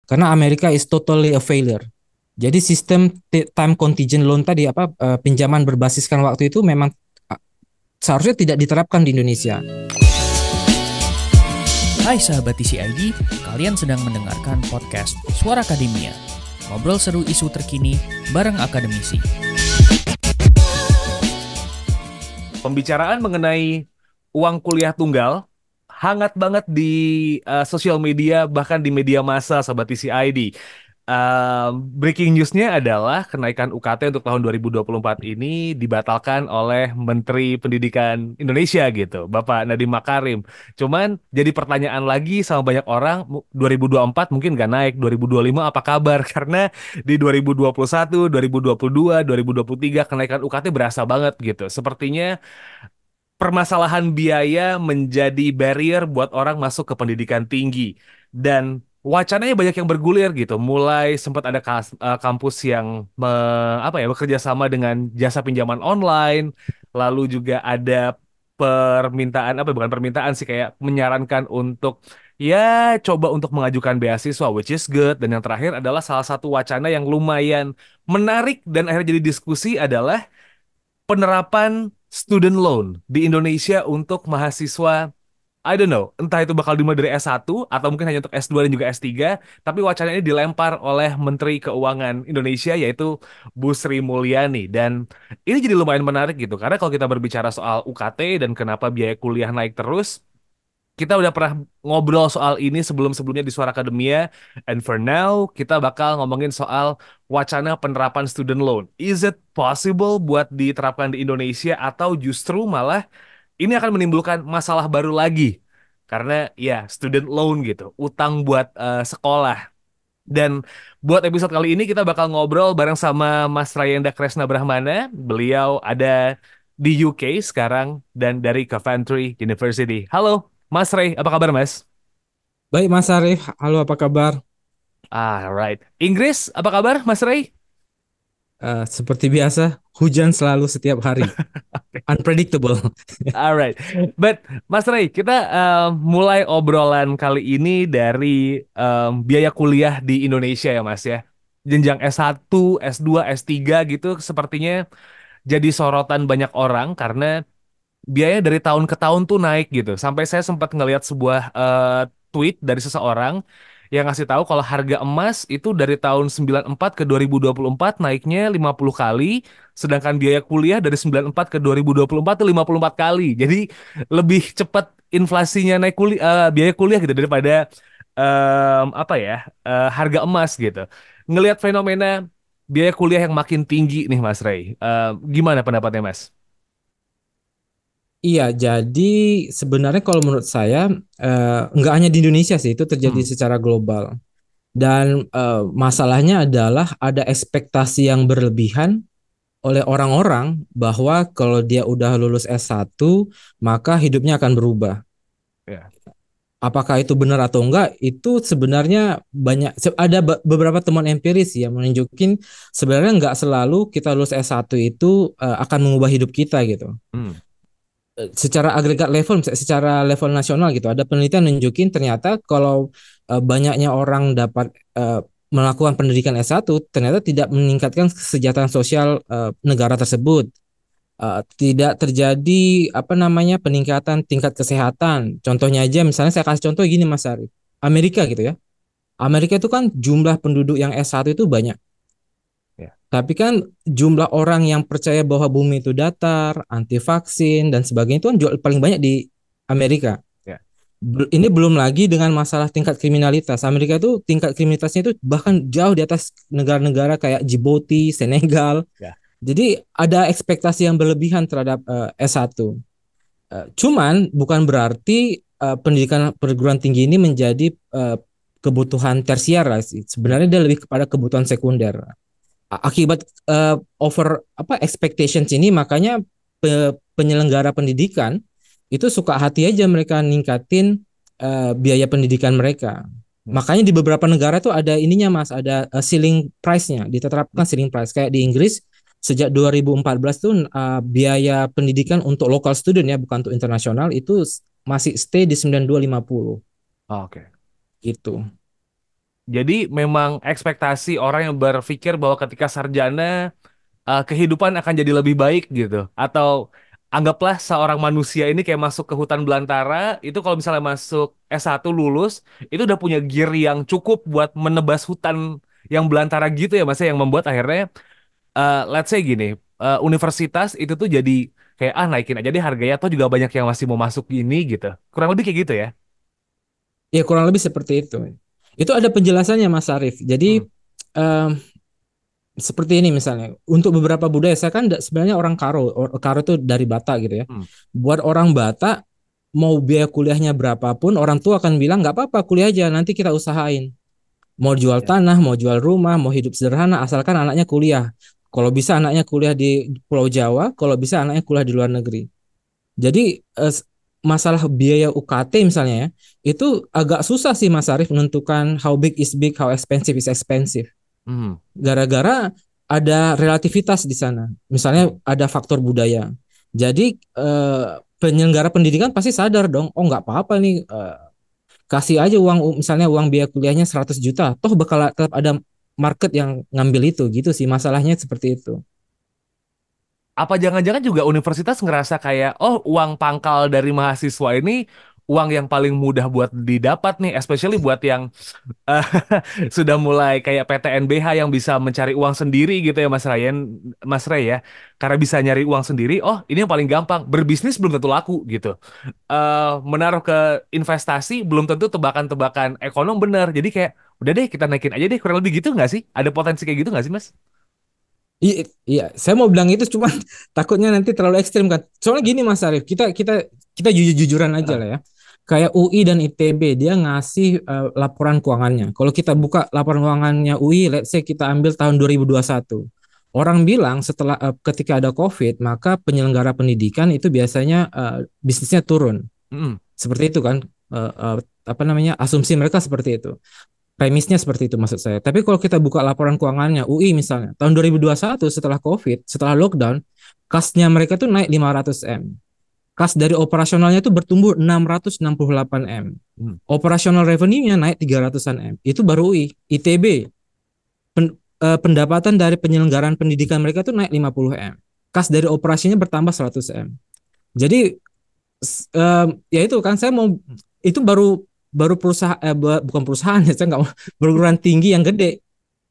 karena Amerika is totally a failure. Jadi sistem time contingent loan tadi pinjaman berbasiskan waktu itu memang seharusnya tidak diterapkan di Indonesia. Hai sahabat TCID, kalian sedang mendengarkan podcast Suara Akademia. Ngobrol seru isu terkini bareng akademisi. Pembicaraan mengenai uang kuliah tunggal hangat banget di sosial media, bahkan di media massa sahabat TCID. Breaking news-nya adalah kenaikan UKT untuk tahun 2024 ini dibatalkan oleh Menteri Pendidikan Indonesia gitu, Bapak Nadiem Makarim. Cuman jadi pertanyaan lagi sama banyak orang, 2024 mungkin nggak naik, 2025 apa kabar? Karena di 2021, 2022, 2023 kenaikan UKT berasa banget gitu. Sepertinya permasalahan biaya menjadi barrier buat orang masuk ke pendidikan tinggi. Dan wacananya banyak yang bergulir gitu. Mulai sempat ada kampus yang bekerja sama dengan jasa pinjaman online, lalu juga ada permintaan bukan permintaan sih, kayak menyarankan untuk ya coba untuk mengajukan beasiswa, which is good. Dan yang terakhir adalah salah satu wacana yang lumayan menarik dan akhirnya jadi diskusi adalah penerapan student loan di Indonesia untuk mahasiswa. I don't know, entah itu bakal dimulai dari S1 atau mungkin hanya untuk S2 dan juga S3, tapi wacana ini dilempar oleh Menteri Keuangan Indonesia, yaitu Bu Sri Mulyani. Dan ini jadi lumayan menarik gitu, karena kalau kita berbicara soal UKT dan kenapa biaya kuliah naik terus, kita udah pernah ngobrol soal ini sebelum-sebelumnya di Suara Akademia. And for now, kita bakal ngomongin soal wacana penerapan student loan. Is it possible buat diterapkan di Indonesia, atau justru malah ini akan menimbulkan masalah baru lagi? Karena ya student loan gitu, utang buat sekolah. Dan buat episode kali ini kita bakal ngobrol bareng sama Mas Rayenda Kresna Brahmana. Beliau ada di UK sekarang dan dari Coventry University. Halo, Mas Ray, apa kabar Mas? Baik Mas Arif, halo apa kabar? Alright. Inggris, apa kabar Mas Ray? Seperti biasa, hujan selalu setiap hari. Unpredictable. Alright. But Mas Ray, kita mulai obrolan kali ini dari biaya kuliah di Indonesia ya Mas ya. Jenjang S1, S2, S3 gitu sepertinya jadi sorotan banyak orang karena biaya dari tahun ke tahun tuh naik gitu. Sampai saya sempat ngelihat sebuah tweet dari seseorang yang ngasih tahu kalau harga emas itu dari tahun 94 ke 2024 naiknya 50 kali, sedangkan biaya kuliah dari 94 ke 2024 itu 54 kali. Jadi lebih cepat inflasinya naik biaya kuliah gitu daripada harga emas gitu. Ngelihat fenomena biaya kuliah yang makin tinggi nih Mas Ray. Gimana pendapatnya Mas? Iya, jadi sebenarnya kalau menurut saya nggak hanya di Indonesia sih, itu terjadi Hmm, secara global. Dan masalahnya adalah ada ekspektasi yang berlebihan oleh orang-orang bahwa kalau dia udah lulus S1 maka hidupnya akan berubah. ya. Apakah itu benar atau enggak? Itu sebenarnya ada beberapa temuan empiris yang menunjukin sebenarnya enggak selalu kita lulus S1 itu akan mengubah hidup kita gitu. Hmm. Secara agregat level, misalnya secara level nasional gitu, ada penelitian nunjukin ternyata kalau banyaknya orang dapat melakukan pendidikan S1 ternyata tidak meningkatkan kesejahteraan sosial negara tersebut. Tidak terjadi peningkatan tingkat kesehatan. Contohnya aja misalnya saya kasih contoh gini Mas Arif. Amerika gitu ya. Amerika itu kan jumlah penduduk yang S1 itu banyak. Ya. Tapi kan jumlah orang yang percaya bahwa bumi itu datar, anti vaksin dan sebagainya itu kan paling banyak di Amerika. Ya. Ini belum lagi dengan masalah tingkat kriminalitas. Amerika itu tingkat kriminalitasnya itu bahkan jauh di atas negara-negara kayak Djibouti, Senegal. Ya. Jadi ada ekspektasi yang berlebihan terhadap S1. Cuman bukan berarti pendidikan perguruan tinggi ini menjadi kebutuhan tersier lah sih. Ya. Sebenarnya dia lebih kepada kebutuhan sekunder. Akibat over expectations ini makanya penyelenggara pendidikan itu suka hati aja mereka ningkatin biaya pendidikan mereka. Hmm. Makanya di beberapa negara tuh ada ininya Mas, ada ceiling price-nya, ditetapkan ceiling price. Kayak di Inggris sejak 2014 tuh biaya pendidikan untuk local student ya, bukan untuk internasional itu masih stay di 9250 Oh, oke. gitu. Jadi memang ekspektasi orang yang berpikir bahwa ketika sarjana kehidupan akan jadi lebih baik gitu. Atau anggaplah seorang manusia ini kayak masuk ke hutan belantara, itu kalau misalnya masuk S1 lulus, itu udah punya gear yang cukup buat menebas hutan yang belantara gitu ya Mas ya, yang membuat akhirnya let's say gini, universitas itu tuh jadi kayak naikin aja deh harganya, atau juga banyak yang masih mau masuk gini gitu. Kurang lebih kayak gitu ya. Ya kurang lebih seperti itu. Itu ada penjelasannya Mas Arif. Hmm. Jadi em, seperti ini misalnya, untuk beberapa budaya saya kan sebenarnya orang Karo, Karo itu dari Batak gitu ya. Hmm. Buat orang Batak mau biaya kuliahnya berapapun, orang tua akan bilang nggak apa-apa kuliah aja, nanti kita usahain. Mau jual Ya. tanah, mau jual rumah, mau hidup sederhana, asalkan anaknya kuliah. Kalau bisa anaknya kuliah di Pulau Jawa, kalau bisa anaknya kuliah di luar negeri. Jadi masalah biaya UKT misalnya ya, itu agak susah sih Mas Arief menentukan how big is big, how expensive is expensive. Hmm. Gara-gara ada relativitas di sana. Misalnya Hmm. ada faktor budaya. Jadi penyelenggara pendidikan pasti sadar dong, oh nggak apa-apa nih, kasih aja uang, misalnya uang biaya kuliahnya 100 juta, toh bakal tetap ada market yang ngambil itu gitu sih, masalahnya seperti itu. Apa jangan-jangan juga universitas ngerasa kayak, oh uang pangkal dari mahasiswa ini uang yang paling mudah buat didapat nih, especially buat yang eh, sudah mulai kayak PTNBH yang bisa mencari uang sendiri gitu ya Mas Ray ya. Karena bisa nyari uang sendiri, oh ini yang paling gampang. Berbisnis belum tentu laku gitu. Menaruh ke investasi belum tentu tebakan-tebakan ekonom bener. Jadi kayak, udah deh kita naikin aja deh, kurang lebih gitu nggak sih? Ada potensi kayak gitu nggak sih Mas? Iya, iya, saya mau bilang itu cuma takutnya nanti terlalu ekstrim kan. Soalnya gini Mas Arief, kita kita kita jujur-jujuran aja Heeh. lah ya. Kayak UI dan ITB dia ngasih laporan keuangannya. Kalau kita buka laporan keuangannya UI, let's say kita ambil tahun 2021. Orang bilang setelah ketika ada COVID, maka penyelenggara pendidikan itu biasanya bisnisnya turun. Mm-mm. Seperti itu kan. Eh, eh, apa namanya? Asumsi mereka seperti itu. Premisnya seperti itu maksud saya. Tapi kalau kita buka laporan keuangannya UI misalnya, tahun 2021 setelah COVID, setelah lockdown, kasnya mereka tuh naik 500 M. Kas dari operasionalnya itu bertumbuh 668 M. Mm. Operasional revenue-nya naik 300-an M. Itu baru UI. ITB, pendapatan dari penyelenggaraan pendidikan mereka tuh naik 50 M. Kas dari operasinya bertambah 100 M. Jadi ya itu kan saya mau itu baru baru perusahaan bukan perusahaan ya, saya nggak mau perguruan tinggi yang gede,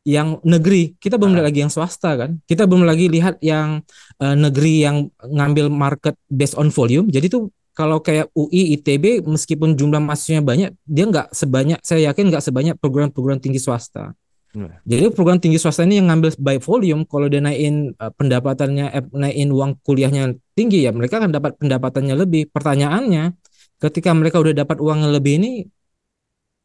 yang negeri. Kita belum lihat Heeh. lagi yang swasta kan, kita belum lagi lihat yang negeri yang ngambil market based on volume. Jadi tuh kalau kayak UI ITB meskipun jumlah mahasiswanya banyak, dia nggak sebanyak, saya yakin nggak sebanyak perguruan-perguruan tinggi swasta. Mm. Jadi perguruan tinggi swasta ini yang ngambil by volume, kalau dia naikin pendapatannya, naikin uang kuliahnya tinggi, ya mereka akan dapat pendapatannya lebih. Pertanyaannya, ketika mereka udah dapat uang yang lebih ini,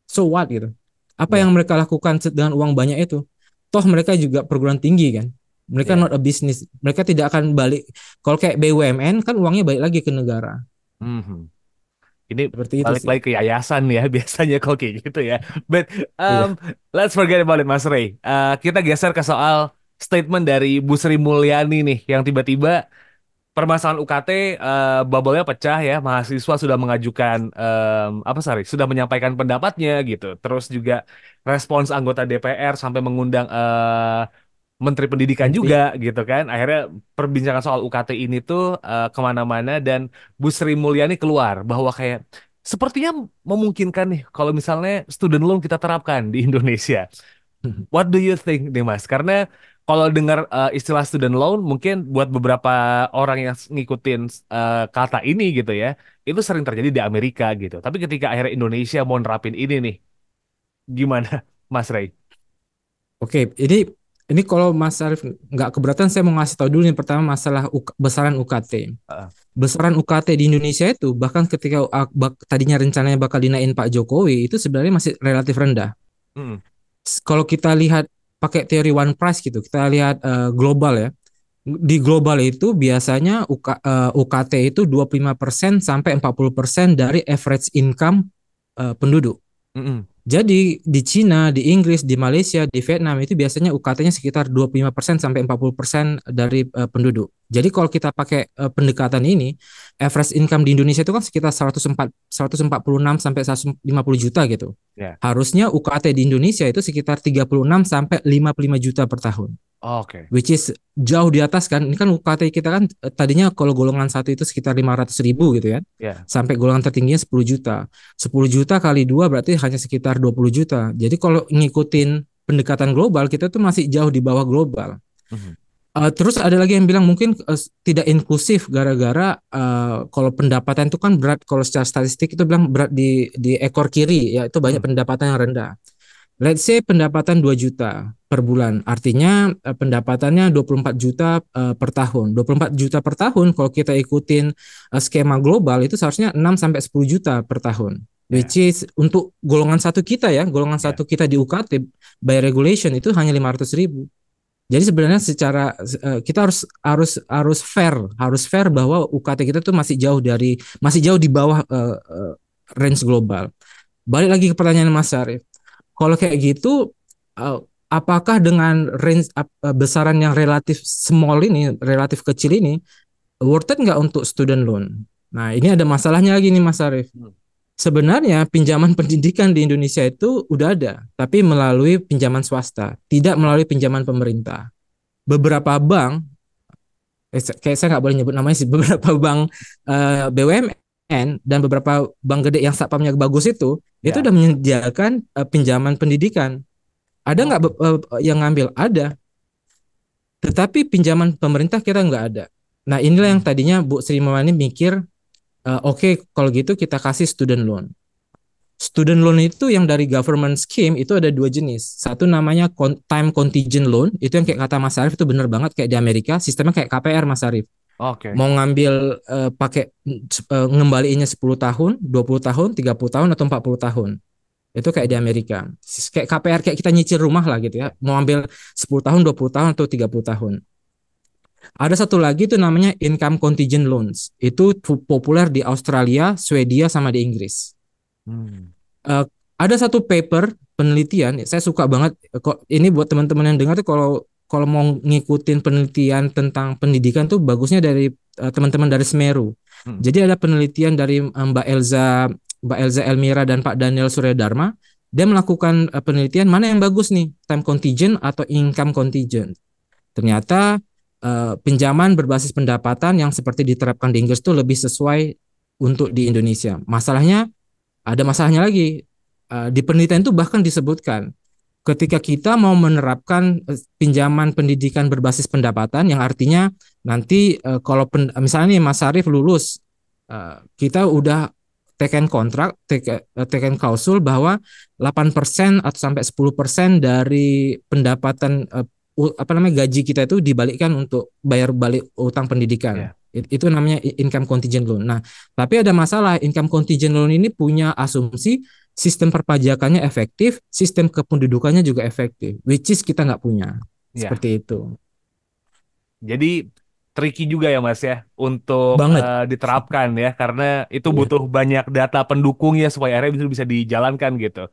so what gitu? Apa Ya, yang mereka lakukan dengan uang banyak itu? Toh mereka juga perguruan tinggi kan? Mereka ya. not a business. Mereka tidak akan balik. Kalau kayak BUMN kan uangnya balik lagi ke negara. Mhm. Ini Seperti itu balik sih. lagi ke yayasan ya biasanya kalau kayak gitu ya. But Iya. let's forget about it Mas Ray. Kita geser ke soal statement dari Bu Sri Mulyani nih yang tiba-tiba permasalahan UKT bubble-nya pecah ya. Mahasiswa sudah mengajukan apa sorry, sudah menyampaikan pendapatnya gitu. Terus juga respons anggota DPR sampai mengundang Menteri Pendidikan Menteri. juga gitu kan. Akhirnya perbincangan soal UKT ini tuh kemana-mana dan Bu Sri Mulyani keluar bahwa kayak sepertinya memungkinkan nih kalau misalnya student loan kita terapkan di Indonesia. What do you think nih Mas? Karena kalau dengar istilah student loan mungkin buat beberapa orang yang ngikutin kata ini gitu ya, itu sering terjadi di Amerika gitu. Tapi ketika akhirnya Indonesia mau nerapin ini nih, gimana Mas Ray? Oke, ini kalau Mas Arif nggak keberatan, saya mau ngasih tahu dulu yang pertama masalah besaran UKT. Uh, Besaran UKT di Indonesia itu bahkan ketika tadinya rencananya bakal dinaikin Pak Jokowi itu sebenarnya masih relatif rendah. mm, Kalau kita lihat pakai teori one price gitu, kita lihat global ya. Di global itu biasanya UKT itu 25% sampai 40% dari average income penduduk. mm, mm. Jadi di Cina, di Inggris, di Malaysia, di Vietnam itu biasanya UKT-nya sekitar 25% sampai 40% dari penduduk. Jadi kalau kita pakai pendekatan ini, average income di Indonesia itu kan sekitar 146 sampai 150 juta gitu. Ya. Harusnya UKT di Indonesia itu sekitar 36 sampai 55 juta per tahun. Oke. Which is jauh di atas kan. Ini kan UKT kita kan tadinya kalau golongan satu itu sekitar 500.000 gitu ya. Ya. Sampai golongan tertingginya 10 juta. 10 juta kali dua berarti hanya sekitar 20 juta. Jadi kalau ngikutin pendekatan global, kita tuh masih jauh di bawah global. Mhm. Terus ada lagi yang bilang mungkin tidak inklusif gara-gara kalau pendapatan itu kan berat, kalau secara statistik itu bilang berat di ekor kiri ya, itu banyak pendapatan yang rendah. Let's say pendapatan 2 juta per bulan. Artinya pendapatannya 24 juta per tahun. 24 juta per tahun kalau kita ikutin skema global itu seharusnya 6 sampai 10 juta per tahun. Which is untuk golongan satu kita ya, golongan satu kita di UKT by regulation itu hanya 500.000. Jadi sebenarnya secara kita harus fair bahwa UKT kita tuh masih jauh di bawah range global. Balik lagi ke pertanyaan Mas Syarif. Kalau kayak gitu, uh, apakah dengan range besaran yang relatif small ini, relatif kecil ini, worth it nggak untuk student loan? Nah, ini ada masalahnya lagi nih Mas Syarif. Sebenarnya pinjaman pendidikan di Indonesia itu udah ada, tapi melalui pinjaman swasta, tidak melalui pinjaman pemerintah. Beberapa bank, kayak saya nggak boleh nyebut namanya sih, beberapa bank BUMN dan beberapa bank gede yang satpamnya bagus itu Ya. udah menyediakan pinjaman pendidikan. Ada nggak yang ngambil? Ada, tetapi pinjaman pemerintah kita nggak ada. Nah inilah yang tadinya Bu Sri Mulyani mikir, oke, kalau gitu kita kasih student loan. Student loan itu yang dari government scheme itu ada dua jenis. Satu namanya time contingent loan, itu yang kayak kata Mas Arif itu benar banget kayak di Amerika, sistemnya kayak KPR Mas Arif. Oke. Mau ngambil pakai ngembaliinnya 10 tahun, 20 tahun, 30 tahun atau 40 tahun. Itu kayak di Amerika. Kayak KPR, kayak kita nyicil rumah lah gitu ya. Mau ambil 10 tahun, 20 tahun atau 30 tahun. Ada satu lagi itu namanya income contingent loans. Itu populer di Australia, Swedia sama di Inggris. Uh, ada satu paper penelitian, saya suka banget kok ini buat teman-teman yang dengar tuh, kalau mau ngikutin penelitian tentang pendidikan tuh bagusnya dari teman-teman dari Semeru. Jadi ada penelitian dari Mbak Elza Elmira dan Pak Daniel Suryadharma. Dia melakukan penelitian mana yang bagus nih, time contingent atau income contingent. Ternyata pinjaman berbasis pendapatan yang seperti diterapkan di Inggris itu lebih sesuai untuk di Indonesia. Ada masalahnya lagi. Di penelitian itu bahkan disebutkan ketika kita mau menerapkan pinjaman pendidikan berbasis pendapatan, yang artinya nanti kalau misalnya nih Mas Syarif lulus, kita udah teken kontrak, teken klausul bahwa 8% atau sampai 10% dari pendapatan gaji kita itu dibalikkan untuk bayar balik utang pendidikan. Itu namanya income contingent loan. Nah, tapi ada masalah, income contingent loan ini punya asumsi sistem perpajakannya efektif, sistem kependudukannya juga efektif, which is kita nggak punya. Seperti itu. Jadi tricky juga ya Mas ya untuk Banget. diterapkan ya, karena itu butuh banyak data pendukung ya supaya akhirnya bisa dijalankan gitu.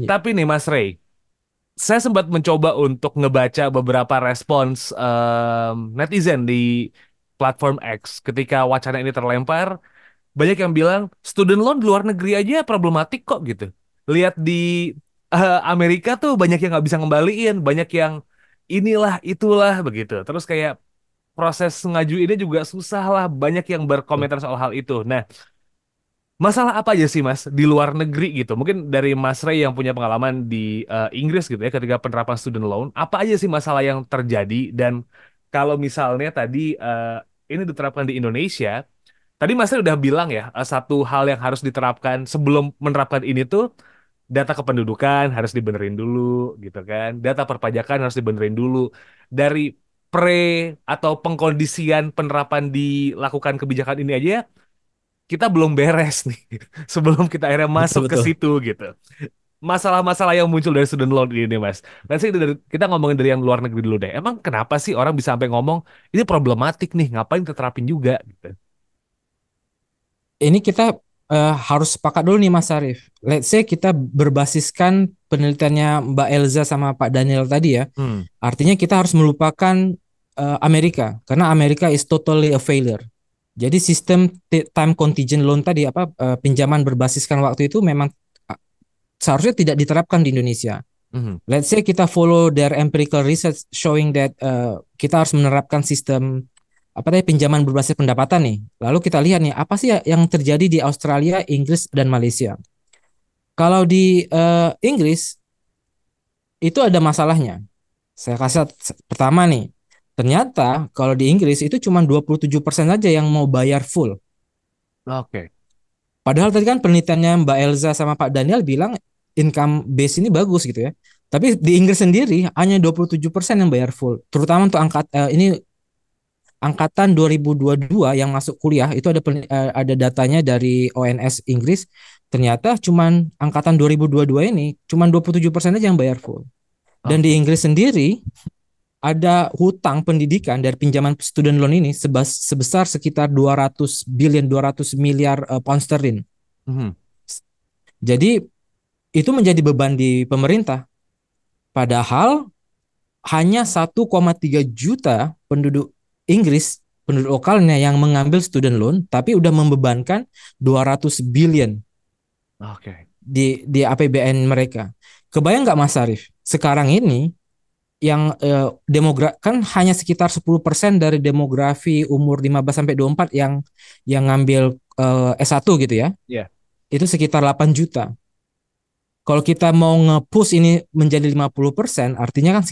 Tapi nih Mas Ray, saya sempat mencoba untuk ngebaca beberapa respons netizen di platform X ketika wacana ini terlempar. Banyak yang bilang student loan di luar negeri aja problematik kok gitu. Lihat di Amerika tuh banyak yang nggak bisa ngembaliin, banyak yang inilah itulah begitu. Terus kayak proses ngaju ini juga susah lah, banyak yang berkomentar soal hal itu. Nah, masalah apa aja sih Mas di luar negeri gitu? Mungkin dari Mas Ray yang punya pengalaman di Inggris gitu ya ketika penerapan student loan, apa aja sih masalah yang terjadi? Dan kalau misalnya tadi ini diterapkan di Indonesia, tadi Mas Ray udah bilang ya, satu hal yang harus diterapkan sebelum menerapkan ini tuh data kependudukan harus dibenerin dulu gitu kan. Data perpajakan harus dibenerin dulu. Dari pre atau pengkondisian penerapan dilakukan kebijakan ini aja kita belum beres nih sebelum kita akhirnya masuk ke Betul-betul. situ gitu. Masalah-masalah yang muncul dari student loan ini Mas. Nanti kita ngomongin dari yang luar negeri dulu deh. Emang kenapa sih orang bisa sampai ngomong ini problematik nih, ngapain kita terapin juga gitu. Ini kita harus sepakat dulu nih Mas Arif. Let's say kita berbasiskan penelitiannya Mbak Elza sama Pak Daniel tadi ya. Hmm. Artinya kita harus melupakan Amerika karena Amerika is totally a failure. Jadi sistem time contingent loan tadi pinjaman berbasiskan waktu itu memang seharusnya tidak diterapkan di Indonesia. Mhm. Let's say kita follow their empirical research showing that kita harus menerapkan sistem pinjaman berbasis pendapatan nih. Lalu kita lihat nih apa sih yang terjadi di Australia, Inggris dan Malaysia. Kalau di Inggris itu ada masalahnya. Saya kasih pertama nih. Ternyata kalau di Inggris itu cuma 27% aja yang mau bayar full. Oke. Padahal tadi kan penelitiannya Mbak Elza sama Pak Daniel bilang income base ini bagus gitu ya. Tapi di Inggris sendiri hanya 27% yang bayar full. Terutama untuk ini angkatan 2022 yang masuk kuliah itu ada datanya dari ONS Inggris. Ternyata cuman angkatan 2022 ini cuman 27% aja yang bayar full. Dan di Oke. Inggris sendiri ada hutang pendidikan dari pinjaman student loan ini sebesar sekitar 200 miliar pound sterling. Mhm. Jadi itu menjadi beban di pemerintah. Padahal hanya 1,3 juta penduduk Inggris, penduduk lokalnya yang mengambil student loan, tapi udah membebankan 200 billion Oke. di APBN mereka. Kebayang nggak Mas Arif? Sekarang ini yang kan hanya sekitar 10% dari demografi umur 15 sampai 24 yang ngambil S1 gitu ya. Iya. Itu sekitar 8 juta. Kalau kita mau nge-push ini menjadi 50%, artinya kan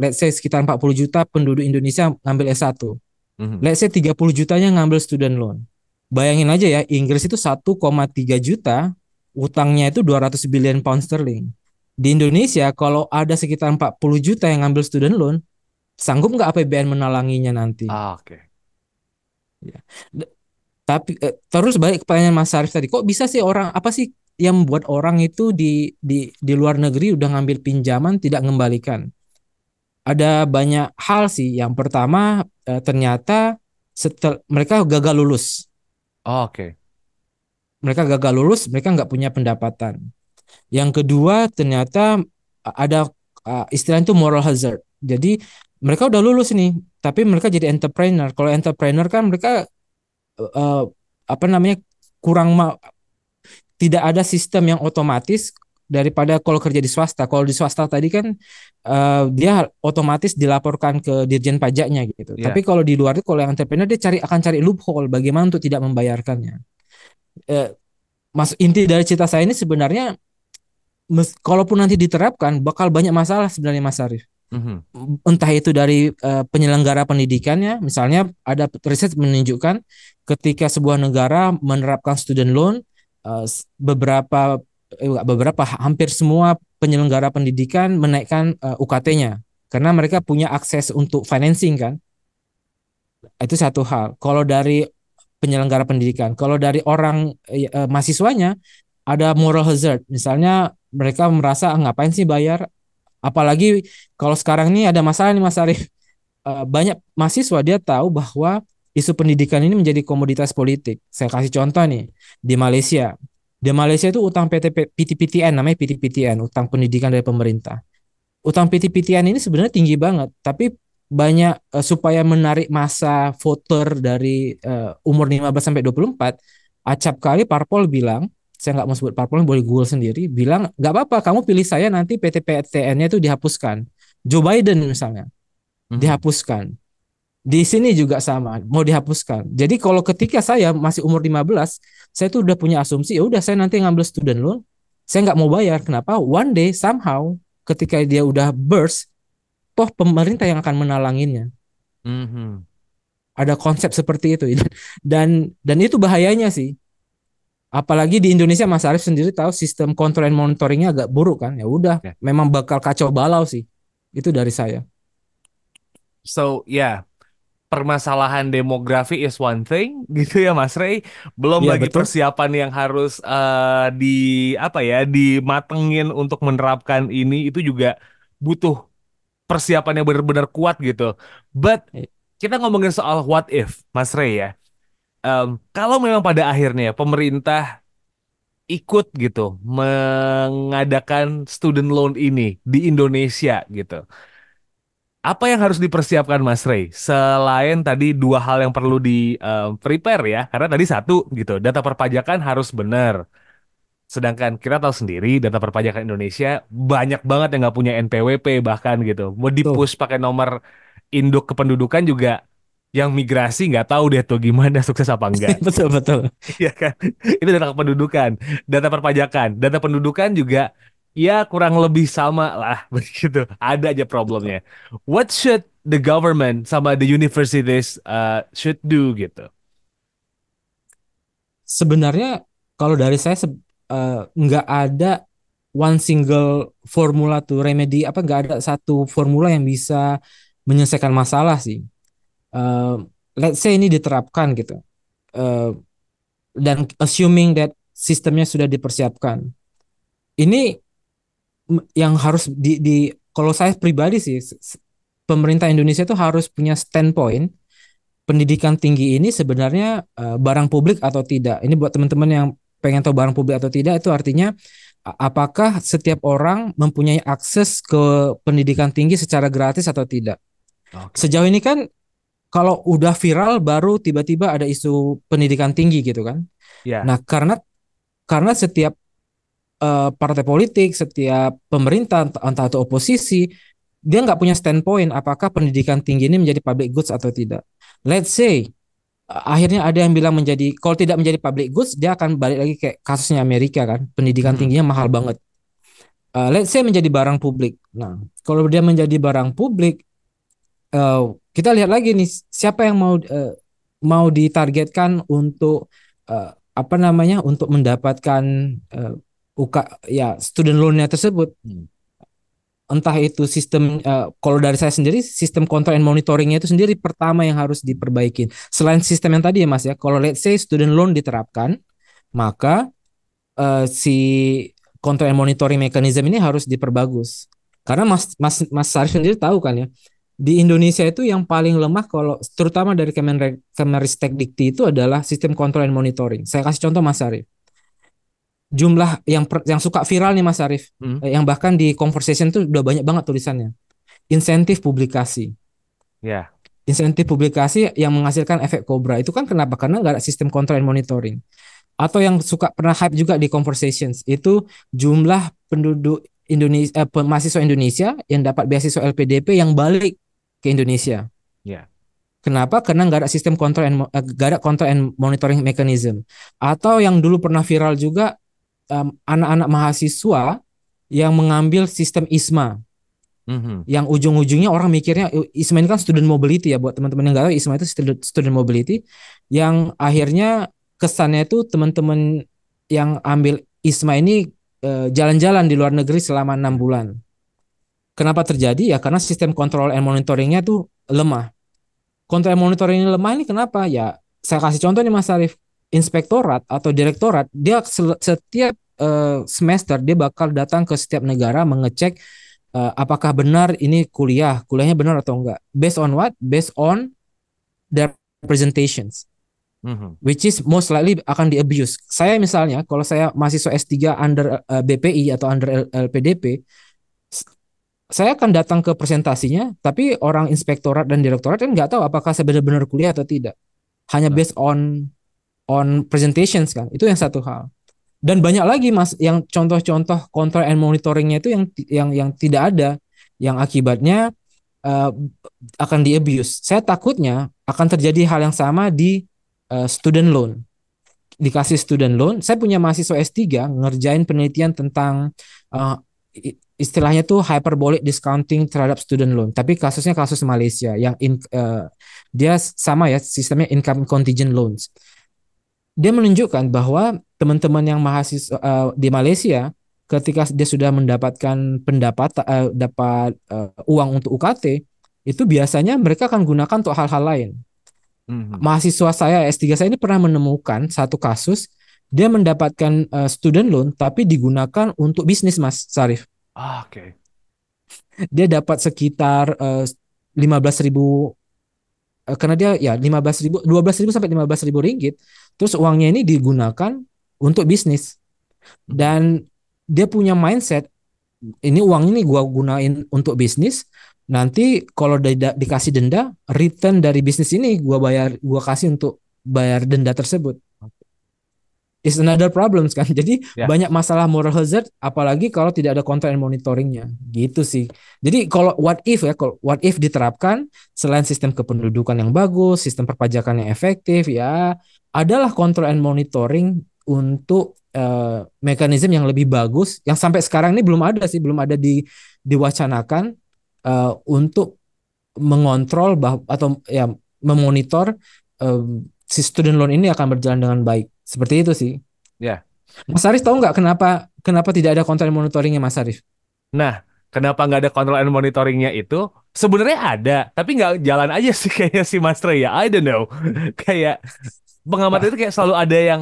let's say sekitar 40 juta penduduk Indonesia ngambil S1. Mhm. Let's say 30 jutanya ngambil student loan. Bayangin aja ya, Inggris itu 1,3 juta, utangnya itu 200 billion pound sterling. Di Indonesia kalau ada sekitar 40 juta yang ngambil student loan, sanggup nggak APBN menalanginya nanti? Oke. Ya. Tapi terus balik ke pertanyaan Mas Sarif tadi, kok bisa sih apa sih yang membuat orang itu di luar negeri udah ngambil pinjaman tidak mengembalikan? Ada banyak hal sih. Yang pertama ternyata mereka gagal lulus. Oke. Mereka nggak punya pendapatan. Yang kedua ternyata ada istilah itu moral hazard. Jadi mereka udah lulus nih, tapi mereka jadi entrepreneur. Kalau entrepreneur kan mereka uh, apa namanya kurang tidak ada sistem yang otomatis daripada kalau kerja di swasta. Kalau di swasta tadi kan dia otomatis dilaporkan ke Dirjen Pajaknya gitu. Tapi Iya. kalau di luar itu kalau yang entrepreneur dia akan cari loophole bagaimana untuk tidak membayarkannya. Eh, inti dari cerita saya ini sebenarnya kalaupun nanti diterapkan bakal banyak masalah sebenarnya Mas Arif. Mhm. Entah itu dari penyelenggara pendidikannya, misalnya ada riset menunjukkan ketika sebuah negara menerapkan student loan, hampir semua penyelenggara pendidikan menaikkan UKT-nya karena mereka punya akses untuk financing kan. Itu satu hal. Kalau dari penyelenggara pendidikan, kalau dari orang mahasiswanya ada moral hazard, misalnya mereka merasa ngapain sih bayar. Apalagi kalau sekarang ini ada masalah nih Mas Arif. Banyak mahasiswa dia tahu bahwa isu pendidikan ini menjadi komoditas politik. Saya kasih contoh nih di Malaysia. Di Malaysia itu utang PTPTN namanya PTPTN, utang pendidikan dari pemerintah. Utang PTPTN ini sebenarnya tinggi banget, tapi banyak supaya menarik masa voter dari umur 15 sampai 24, acap kali parpol bilang, saya nggak mau sebut parpol, boleh Google sendiri, bilang nggak apa-apa, kamu pilih saya nanti PTPTN-nya itu dihapuskan. Joe Biden misalnya Mhm. dihapuskan. Di sini juga sama, mau dihapuskan. Jadi kalau ketika saya masih umur 15, saya tuh udah punya asumsi, ya udah saya nanti ngambil student loan, saya nggak mau bayar. Kenapa? One day somehow ketika dia udah burst, toh pemerintah yang akan menalanginnya. Mhm. Ada konsep seperti itu dan itu bahayanya sih. Apalagi di Indonesia Mas Arief sendiri tahu sistem kontrol dan monitoringnya agak buruk kan. Ya udah, Ya. memang bakal kacau balau sih. Itu dari saya. So, ya, permasalahan demografi is one thing gitu ya Mas Rey. Belum Iya lagi betul. persiapan yang harus dimatengin untuk menerapkan ini itu juga butuh persiapan yang benar-benar kuat gitu. But kita ngomongin soal what if Mas Rey ya. Kalau memang pada akhirnya pemerintah ikut gitu mengadakan student loan ini di Indonesia gitu. Apa yang harus dipersiapkan Mas Rey? Selain tadi dua hal yang perlu di prepare ya, karena tadi satu gitu, data perpajakan harus benar. Sedangkan kita tahu sendiri data perpajakan Indonesia banyak banget yang nggak punya NPWP bahkan gitu. Mau Tuh, di-push pakai nomor induk kependudukan juga yang migrasi nggak tahu deh tuh gimana sukses apa enggak. betul betul. Iya kan? Itu data kependudukan, data perpajakan, data pendudukan juga ya kurang lebih sama lah begitu. Ada aja problemnya. What should the government sama the universities should do gitu? Sebenarnya kalau dari saya nggak ada one single formula tuh remedy apa nggak ada satu formula yang bisa menyelesaikan masalah sih. Eh, let's say ini diterapkan gitu. Eh, dan assuming that sistemnya sudah dipersiapkan. Ini yang harus kalau saya pribadi sih pemerintah Indonesia itu harus punya standpoint pendidikan tinggi ini sebenarnya barang publik atau tidak. Ini buat teman-teman yang pengen tahu barang publik atau tidak itu artinya apakah setiap orang mempunyai akses ke pendidikan tinggi secara gratis atau tidak. Oke. Sejauh ini kan kalau udah viral baru tiba-tiba ada isu pendidikan tinggi gitu kan. Ya, Nah, karena setiap partai politik, setiap pemerintah entah itu oposisi, dia nggak punya standpoint apakah pendidikan tinggi ini menjadi public goods atau tidak. Let's say akhirnya ada yang bilang menjadi kalau tidak menjadi public goods dia akan balik lagi kayak kasusnya Amerika kan, pendidikan mhm. tingginya mahal banget. Let's say menjadi barang publik. Nah, kalau dia menjadi barang publik, eh, kita lihat lagi nih siapa yang mau ditargetkan untuk apa namanya untuk mendapatkan eh, UK ya student loan-nya tersebut. Entah itu sistem kalau dari saya sendiri sistem control and monitoringnya itu sendiri pertama yang harus diperbaikin. Selain sistem yang tadi ya Mas ya, kalau let's say student loan diterapkan, maka si control and monitoring mechanism ini harus diperbagus. Karena Mas Sarif sendiri tahu kan ya, di Indonesia itu yang paling lemah kalau terutama dari Kemenristek Dikti itu adalah sistem control and monitoring. Saya kasih contoh Mas Sarif. Jumlah yang suka viral nih Mas Sarif, Hmm. yang bahkan di conversation tuh udah banyak banget tulisannya. Insentif publikasi. Ya, Insentif publikasi yang menghasilkan efek kobra. Itu kan kenapa? Karena nggak ada sistem control and monitoring. Atau yang suka pernah hype juga di conversations itu jumlah penduduk Indonesia, mahasiswa Indonesia yang dapat beasiswa LPDP yang balik ke Indonesia. ya. Kenapa? Karena nggak ada sistem nggak ada control and monitoring mechanism. Atau yang dulu pernah viral juga anak-anak mahasiswa yang mengambil sistem ISMA Mhm. yang ujung-ujungnya orang mikirnya ISMA ini kan student mobility ya buat teman-teman yang nggak tahu ISMA itu student mobility yang akhirnya kesannya itu teman-teman yang ambil ISMA ini jalan-jalan di luar negeri selama 6 bulan. Kenapa terjadi? Ya karena sistem control and monitoringnya tuh lemah. Control and monitoring lemah ini kenapa? Ya saya kasih contoh nih Mas Arif. Inspektorat atau direktorat dia setiap semester dia bakal datang ke setiap negara mengecek apakah benar ini kuliahnya benar atau enggak. Based on what? Based on their presentations, Mhm. which is most likely akan di-abuse. Saya misalnya, kalau saya mahasiswa S3 under BPI atau under LPDP, saya akan datang ke presentasinya, tapi orang inspektorat dan direktorat kan nggak tahu apakah saya benar-benar kuliah atau tidak. Hanya Nah. based on presentations kan. Itu yang satu hal. Dan banyak lagi Mas yang contoh-contoh control and monitoringnya itu yang tidak ada, yang akibatnya uh, akan di-abuse. Saya takutnya akan terjadi hal yang sama di student loan. Dikasih student loan, saya punya mahasiswa S3 ngerjain penelitian tentang uh, istilahnya tuh hyperbolic discounting terhadap student loan. Tapi kasusnya kasus Malaysia yang dia sama ya sistemnya income contingent loans. Dia menunjukkan bahwa teman-teman yang mahasiswa di Malaysia ketika dia sudah mendapatkan dapat uang untuk UKT itu biasanya mereka akan gunakan untuk hal-hal lain. Mhm. Mahasiswa saya S3 saya ini pernah menemukan satu kasus dia mendapatkan student loan tapi digunakan untuk bisnis Mas Sarif. Oke. Dia dapat sekitar 15.000 karena dia ya 15.000 12.000 sampai 15.000 ringgit. Terus uangnya ini digunakan untuk bisnis. Dan dia punya mindset, ini uang ini gua gunain untuk bisnis. Nanti kalau dikasih denda, return dari bisnis ini gua kasih untuk bayar denda tersebut. Is another problems kan. Jadi Ya. banyak masalah moral hazard, apalagi kalau tidak ada control and monitoringnya. Gitu sih. Jadi kalau what if diterapkan, selain sistem kependudukan yang bagus, sistem perpajakan yang efektif, ya adalah control and monitoring untuk mekanisme yang lebih bagus. Yang sampai sekarang ini belum ada sih, belum ada diwacanakan untuk mengontrol atau ya memonitor si student loan ini akan berjalan dengan baik. Seperti itu sih. Ya. Mas Arif tahu nggak kenapa tidak ada kontrol monitoringnya, Mas Arif? Nah, kenapa nggak ada control and monitoringnya itu? Sebenarnya ada, tapi nggak jalan aja sih kayaknya si Mas Ray ya. I don't know. Kayak pengamat itu kayak selalu ada yang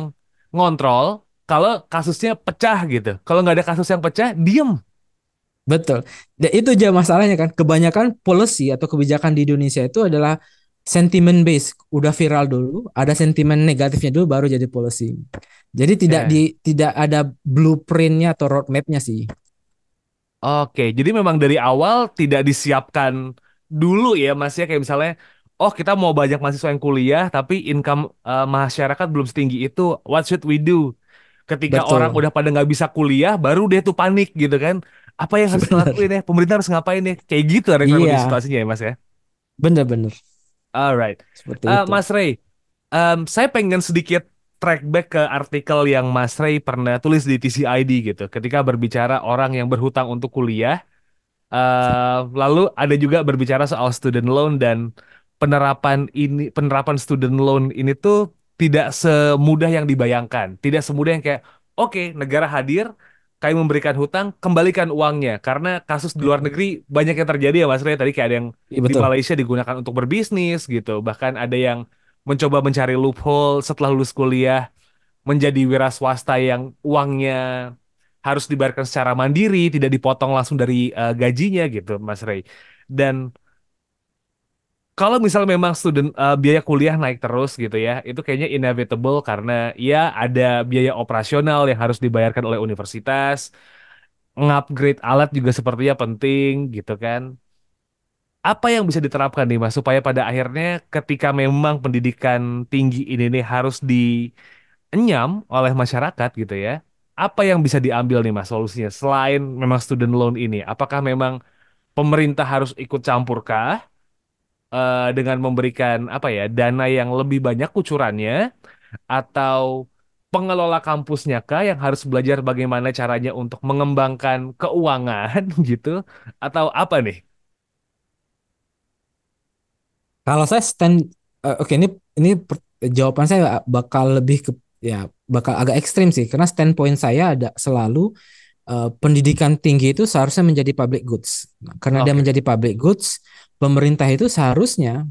ngontrol kalau kasusnya pecah gitu. Kalau nggak ada kasus yang pecah, diem. Betul. Dan itu aja masalahnya kan. Kebanyakan policy atau kebijakan di Indonesia itu adalah sentiment based. Udah viral dulu, ada sentimen negatifnya dulu baru jadi policy. Jadi Ya. tidak ada blueprintnya atau roadmapnya sih. Oke, jadi memang dari awal tidak disiapkan dulu ya Mas ya, kayak misalnya, oh kita mau banyak mahasiswa yang kuliah, tapi income masyarakat belum setinggi itu, what should we do? Ketika orang Betul. udah pada nggak bisa kuliah, baru dia tuh panik gitu kan. Apa yang harus dilakuin Benar. ya? Pemerintah harus ngapain ya? Kayak gitu ada kurang lebih Iya, situasinya ya Mas ya. benar-benar Alright. seperti itu. Mas Ray, saya pengen sedikit track back ke artikel yang Mas Ray pernah tulis di TCID gitu. Ketika berbicara orang yang berhutang untuk kuliah, lalu ada juga berbicara soal student loan dan penerapan student loan ini tuh tidak semudah yang dibayangkan. Tidak semudah yang kayak, oke, negara hadir, kami memberikan hutang, kembalikan uangnya. Karena kasus di luar Mm-mm. negeri banyak yang terjadi ya Mas Ray. Tadi kayak ada yang Iya di betul. Malaysia digunakan untuk berbisnis gitu. Bahkan ada yang mencoba mencari loophole setelah lulus kuliah menjadi wira swasta yang uangnya harus dibayarkan secara mandiri, tidak dipotong langsung dari gajinya gitu, Mas Ray. Dan kalau misal memang biaya kuliah naik terus gitu ya, itu kayaknya inevitable karena ya ada biaya operasional yang harus dibayarkan oleh universitas, ngupgrade alat juga sepertinya penting gitu kan. Apa yang bisa diterapkan nih Mas supaya pada akhirnya ketika memang pendidikan tinggi ini nih harus enyam oleh masyarakat gitu ya. Apa yang bisa diambil nih Mas solusinya selain memang student loan ini? Apakah memang pemerintah harus ikut campurkah dengan memberikan apa ya dana yang lebih banyak kucurannya atau pengelola kampusnya kah yang harus belajar bagaimana caranya untuk mengembangkan keuangan gitu atau apa nih? Kalau saya oke, jawaban saya bakal lebih ke, ya bakal agak ekstrim sih, karena standpoint saya ada selalu pendidikan tinggi itu seharusnya menjadi public goods. Nah, karena dia Oke. menjadi public goods, pemerintah itu seharusnya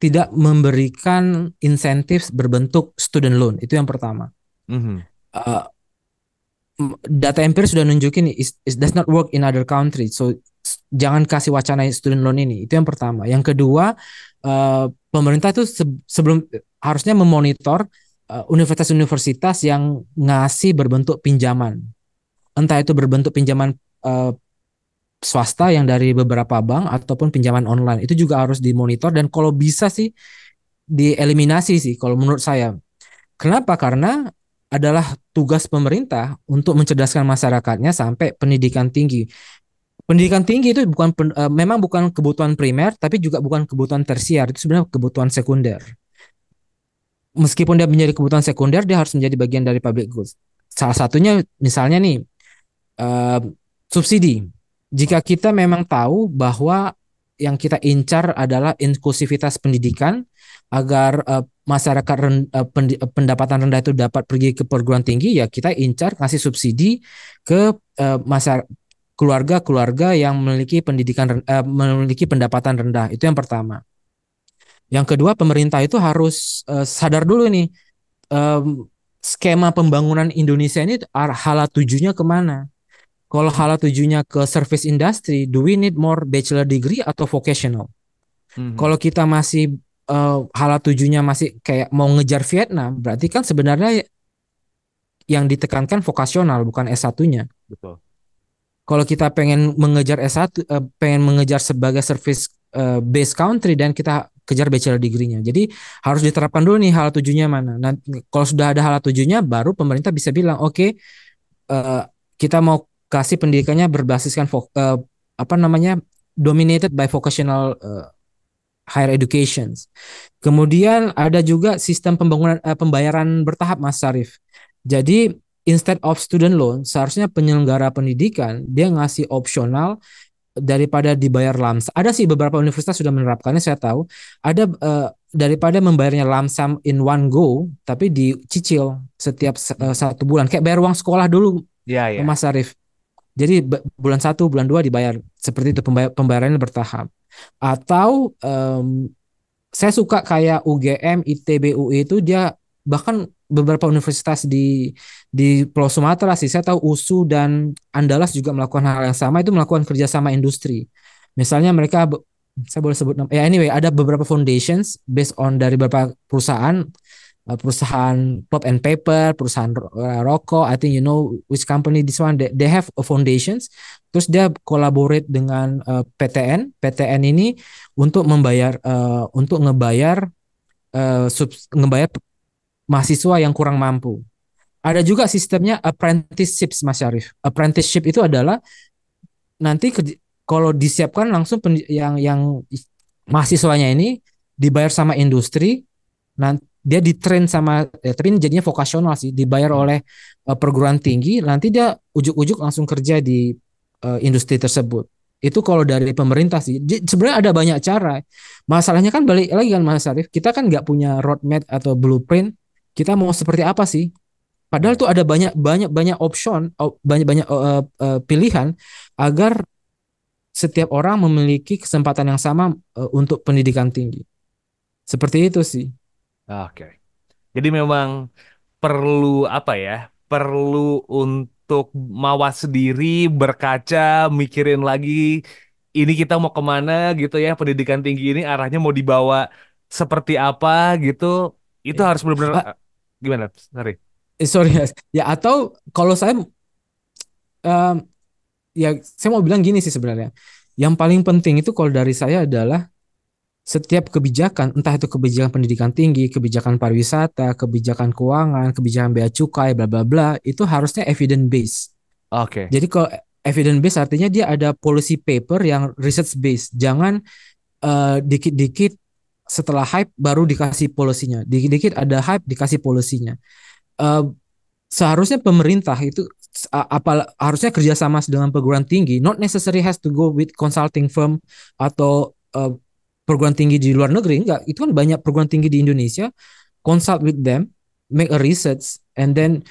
tidak memberikan insentif berbentuk student loan. Itu yang pertama. Mhm. Eh, Data empiris sudah nunjukin it does not work in other country. So jangan kasih wacana student loan ini. Itu yang pertama. Yang kedua, pemerintah itu sebelum harusnya memonitor universitas-universitas yang ngasih berbentuk pinjaman. Entah itu berbentuk pinjaman uh, swasta yang dari beberapa bank ataupun pinjaman online. Itu juga harus dimonitor dan kalau bisa sih dieliminasi sih kalau menurut saya. Kenapa? Karena adalah tugas pemerintah untuk mencerdaskan masyarakatnya sampai pendidikan tinggi. Pendidikan tinggi itu memang bukan kebutuhan primer, tapi juga bukan kebutuhan tersier. Itu sebenarnya kebutuhan sekunder. Meskipun dia menjadi kebutuhan sekunder, dia harus menjadi bagian dari public goods. Salah satunya misalnya nih, eh, subsidi. Jika kita memang tahu bahwa yang kita incar adalah inklusivitas pendidikan agar masyarakat pendapatan rendah itu dapat pergi ke perguruan tinggi, ya kita incar kasih subsidi ke masyarakat keluarga-keluarga yang memiliki pendapatan rendah. Itu yang pertama. Yang kedua, pemerintah itu harus sadar dulu nih, em, skema pembangunan Indonesia ini hala tujunya kemana? Kalau hala tujunya ke service industry, do we need more bachelor degree atau vocational? Mhm. Kalau kita masih hala tujunya masih kayak mau ngejar Vietnam, berarti kan sebenarnya yang ditekankan vokasional bukan S1-nya. Betul. Kalau kita pengen mengejar S1, pengen mengejar sebagai service based country dan kita kejar bachelor degree-nya. Jadi harus diterapkan dulu nih hal tujuhnya mana. Nanti kalau sudah ada hal tujuhnya, baru pemerintah bisa bilang, oke, kita mau kasih pendidikannya berbasiskan apa namanya, dominated by vocational higher education. Kemudian ada juga sistem pembayaran bertahap, Mas Sarif. Jadi instead of student loan, seharusnya penyelenggara pendidikan dia ngasih opsional daripada dibayar lamsam. Ada sih beberapa universitas sudah menerapkannya, saya tahu. Ada daripada membayarnya lamsam in one go, tapi dicicil setiap 1 bulan. Kayak bayar uang sekolah dulu, Ya, ya. Mas Sarif. Jadi bulan 1, bulan 2 dibayar. Seperti itu, pembayarannya bertahap. Atau saya suka kayak UGM, ITB, UI itu dia bahkan beberapa universitas di Pulau Sumatera sih. Saya tahu USU dan Andalas juga melakukan hal yang sama, itu melakukan kerjasama industri. Misalnya mereka, saya boleh sebut nama, ya anyway, ada beberapa foundations based on dari beberapa perusahaan pulp and paper, perusahaan rokok. I think you know which company this one. They have a foundations. Terus dia collaborate dengan PTN. PTN ini untuk ngebayar ngebayar mahasiswa yang kurang mampu. Ada juga sistemnya apprenticeships, Mas Syarif. Apprenticeship itu adalah nanti kalau disiapkan langsung yang mahasiswanya ini dibayar sama industri. Nanti dia ditrain sama, tapi ini jadinya vokasional sih, dibayar oleh perguruan tinggi, nanti dia ujuk-ujuk langsung kerja di industri tersebut. Itu kalau dari pemerintah sih. Sebenarnya ada banyak cara. Masalahnya kan balik lagi kan, Mas Arif, kita kan nggak punya roadmap atau blueprint. Kita mau seperti apa sih? Padahal tuh ada banyak option, banyak pilihan agar setiap orang memiliki kesempatan yang sama untuk pendidikan tinggi. Seperti itu sih. Oke. Jadi memang perlu apa ya? Perlu untuk mawas diri, berkaca, mikirin lagi ini kita mau kemana gitu ya. Pendidikan tinggi ini arahnya mau dibawa seperti apa gitu. Itu Ya. harus benar-benar gimana? Sorry. Sorry ya, atau kalau saya em, ya saya mau bilang gini sih sebenarnya. Yang paling penting itu kalau dari saya adalah setiap kebijakan, entah itu kebijakan pendidikan tinggi, kebijakan pariwisata, kebijakan keuangan, kebijakan bea cukai, bla bla bla, itu harusnya evidence based. Oke. Jadi kalau evidence based artinya dia ada policy paper yang research based. Jangan dikit-dikit setelah hype baru dikasih polisinya. Dikit-dikit ada hype dikasih polisinya. Eh, Seharusnya pemerintah itu harusnya kerjasama dengan perguruan tinggi. Not necessary has to go with consulting firm atau perguruan tinggi di luar negeri. Enggak, itu kan banyak perguruan tinggi di Indonesia. Consult with them, make a research, and then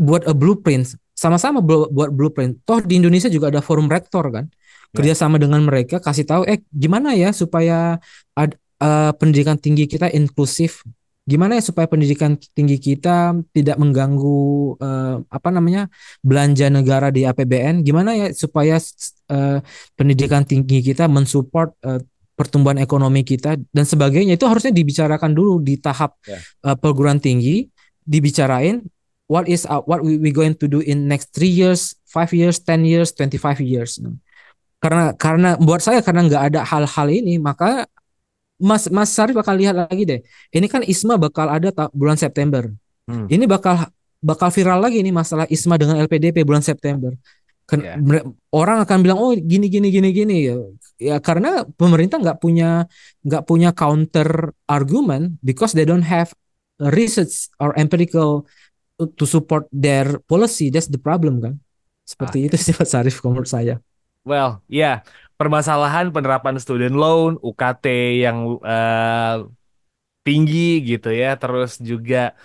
buat a blueprint. Sama-sama buat blueprint. Toh di Indonesia juga ada forum rektor kan. Ya. Kerjasama dengan mereka, kasih tahu, gimana ya supaya pendidikan tinggi kita inklusif. Gimana ya supaya pendidikan tinggi kita tidak mengganggu apa namanya, belanja negara di APBN? Gimana ya supaya pendidikan tinggi kita mensupport pertumbuhan ekonomi kita dan sebagainya? Itu harusnya dibicarakan dulu di tahap perguruan tinggi, dibicarain what we going to do in next 3 years, 5 years, 10 years, 25 years. Karena buat saya, karena nggak ada hal-hal ini, maka Mas Sarif bakal lihat lagi deh. Ini kan ISMA bakal ada bulan September. Ini bakal viral lagi nih masalah ISMA dengan LPDP bulan September. Orang akan bilang gini ya. Ya karena pemerintah nggak punya counter argument because they don't have research or empirical to support their policy. That's the problem kan. Seperti itu sih Mas Sarif menurut saya. Well, ya, permasalahan penerapan student loan, UKT yang tinggi gitu ya, terus juga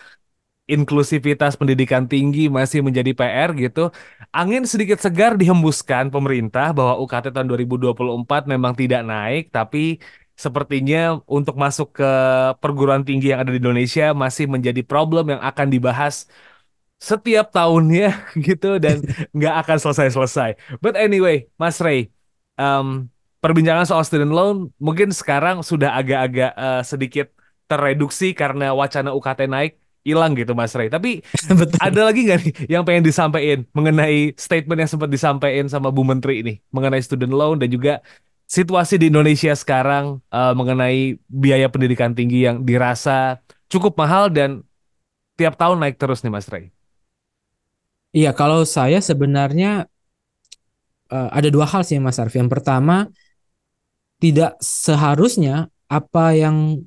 inklusivitas pendidikan tinggi masih menjadi PR gitu. Angin sedikit segar dihembuskan pemerintah bahwa UKT tahun 2024 memang tidak naik, tapi sepertinya untuk masuk ke perguruan tinggi yang ada di Indonesia masih menjadi problem yang akan dibahas setiap tahunnya gitu dan nggak akan selesai-selesai. But anyway, Mas Ray, perbincangan soal student loan mungkin sekarang sudah agak-agak sedikit terreduksi karena wacana UKT naik. hilang gitu Mas Ray. Tapi Betul. ada lagi nggak nih yang pengen disampaikan mengenai statement yang sempat disampaikan sama Bu Menteri ini mengenai student loan dan juga situasi di Indonesia sekarang mengenai biaya pendidikan tinggi yang dirasa cukup mahal dan tiap tahun naik terus nih Mas Ray. Iya, kalau saya sebenarnya ada dua hal sih Mas Arfi. Yang pertama, tidak seharusnya apa yang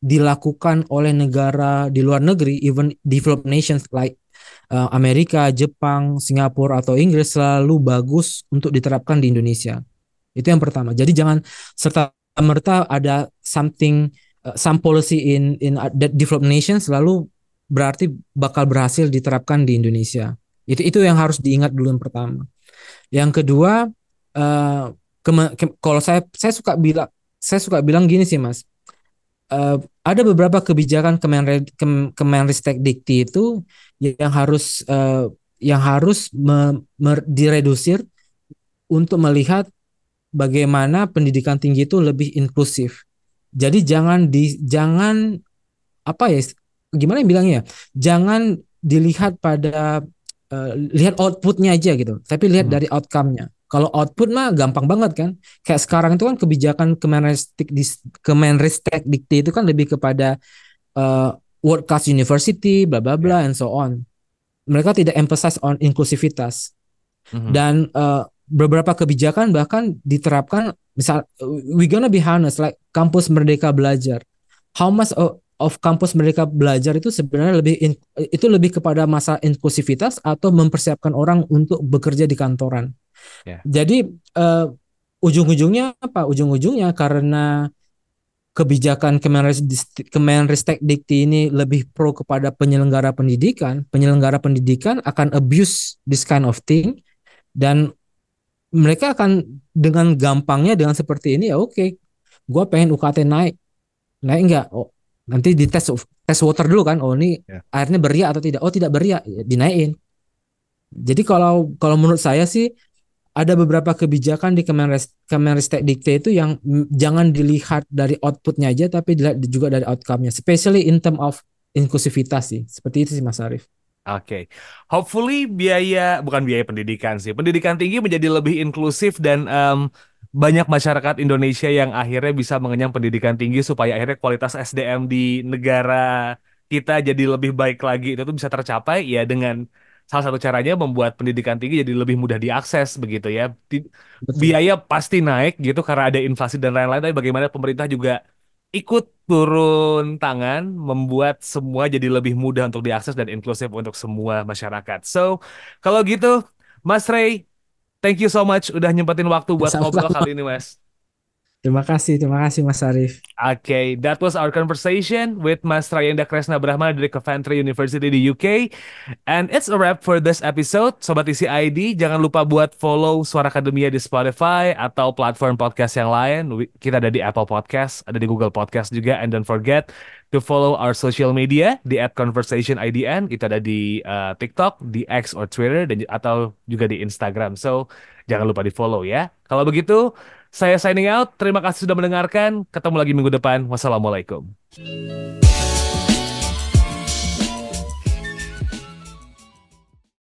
dilakukan oleh negara di luar negeri, even developed nations like Amerika, Jepang, Singapura atau Inggris selalu bagus untuk diterapkan di Indonesia. Itu yang pertama. Jadi jangan serta merta ada some policy in that developed nations selalu berarti bakal berhasil diterapkan di Indonesia. Itu yang harus diingat dulu yang pertama. Yang kedua, eh, kalau saya suka bilang gini sih Mas. Eh, ada beberapa kebijakan Kemenristek Dikti itu yang harus diredusir untuk melihat bagaimana pendidikan tinggi itu lebih inklusif. Jadi jangan apa ya, gimana yang bilangnya? Jangan dilihat pada lihat outputnya aja gitu, tapi lihat Mhm. dari outcome-nya. Kalau output mah gampang banget kan. Kayak sekarang itu kan kebijakan Kemenristek Dikti itu kan lebih kepada uh, world class university, bla bla Ya. bla, and so on. Mereka tidak emphasize on inklusivitas. Mhm. Dan beberapa kebijakan bahkan diterapkan, misal we gonna be honest, like kampus Merdeka Belajar. How much of kampus Merdeka Belajar itu sebenarnya itu lebih kepada masalah inklusivitas atau mempersiapkan orang untuk bekerja di kantoran. Ya. Jadi ujung-ujungnya apa? Ujung-ujungnya karena kebijakan Kemenristek Dikti ini lebih pro kepada penyelenggara pendidikan akan abuse this kind of thing, dan mereka akan dengan gampangnya dengan seperti ini, ya oke, gue pengen UKT naik, naik enggak? Oh, nanti tes water dulu kan, oh ini Ya. airnya beriak atau tidak? Oh tidak beriak, ya, dinaikin. Jadi kalau kalau menurut saya sih ada beberapa kebijakan di Kemenristek Dikti itu yang jangan dilihat dari outputnya aja, tapi dilihat juga dari outcome-nya, especially in term of inklusivitas sih. Seperti itu sih Mas Arief. Oke, hopefully bukan biaya pendidikan sih, pendidikan tinggi menjadi lebih inklusif dan banyak masyarakat Indonesia yang akhirnya bisa mengenyam pendidikan tinggi supaya akhirnya kualitas SDM di negara kita jadi lebih baik lagi. Itu tuh bisa tercapai ya dengan salah satu caranya membuat pendidikan tinggi jadi lebih mudah diakses begitu ya. Betul. Biaya pasti naik gitu karena ada inflasi dan lain-lain, tapi bagaimana pemerintah juga ikut turun tangan membuat semua jadi lebih mudah untuk diakses dan inklusif untuk semua masyarakat. So, kalau gitu, Mas Ray, thank you so much udah nyempetin waktu buat ngobrol Sama-sama. kali ini, Mas. Terima kasih Mas Arief. Okay, that was our conversation with Mas Rayenda Kresna Brahma dari Coventry University di UK. And it's a wrap for this episode. Sobat Isi ID, jangan lupa buat follow Suara Akademia di Spotify atau platform podcast yang lain. Kita ada di Apple Podcast, ada di Google Podcast juga. And don't forget to follow our social media di @conversationidn. Itu ada di TikTok, di X or Twitter, dan atau juga di Instagram. So, jangan lupa di follow ya. Kalau begitu, saya signing out. Terima kasih sudah mendengarkan. Ketemu lagi minggu depan. Wassalamualaikum.